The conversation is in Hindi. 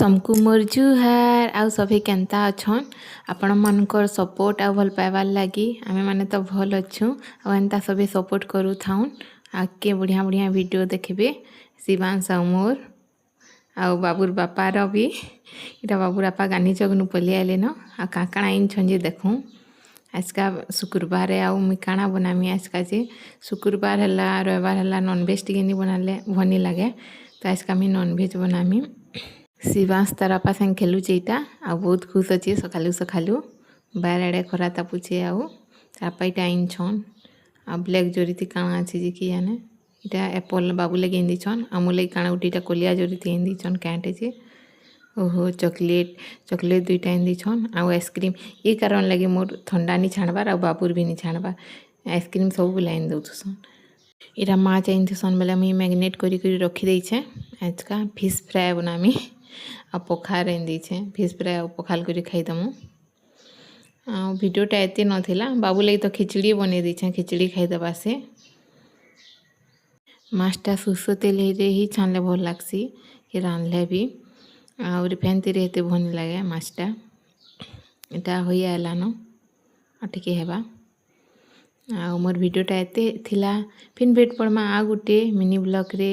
समकु मोर जुहार आउ सभी केन्ता अछन आपण मानकर सपोर्ट आ भल पाइबार लगी आमे माने तो भल अच्छु आ एंता सभी सपोर्ट करू थाउन आगे बढ़िया बढ़िया वीडियो देखबे शिवांश आ मोर आ बाबूर बापार भी इटा बाबूर बापा गानी जगनु पलि आइले न आ काकाणा इन छंजे देखूं आजका शुक्रवार आउ मुई काଣା बनामी आजका जे शुक्रवार हला रविवार हला नॉनवेज टिके नी बनाले भनी लागे तो आजका मी नॉनवेज बनामी शिवांश तार बापा संग खेलुचे इटा आ बहुत खुश अच्छे सकालू सकालू बार आड़े खरा तापुचे आउ तापा इटा आइन छन आ ब्लैक जोरी काଣା अच्छे जे कि जाने इटा एप्पल बाबू लगे इंदी छन आमु लगे काଣା उठी इटा कोलिया जोरी इंदी छन कैंटे जे ओहो चॉकलेट दुईटा इंदी छन आ आइसक्रीम ये कारण लगे मोर ठंडा नहीं छाणबार आ बाबूर भी नहीं छाणबार आइसक्रीम सब लाइन दौथसन इटा माँ चाहिए बेले मुई मैग्नेट करी रखी देछे आज का फिश फ्राए बनामी आ पखार इंदीछे फिश फ्राए आ पखाल करी खाईदमु आ वीडियोटा एते नथिला बाबू लगी तो खिचड़ी बने दीछे खिचड़ी खाईदबा से माछटा सुसो तेल ही छानले भल लागसी कि रांधले भी आ रिफाइन तेल एते भल लगे माछटा इटा होई आलान आ टिके हेबा आ मोर वीडियोटा एते थिला फिर भेट पड़मा आ गुटे मिनी ब्लॉग रे।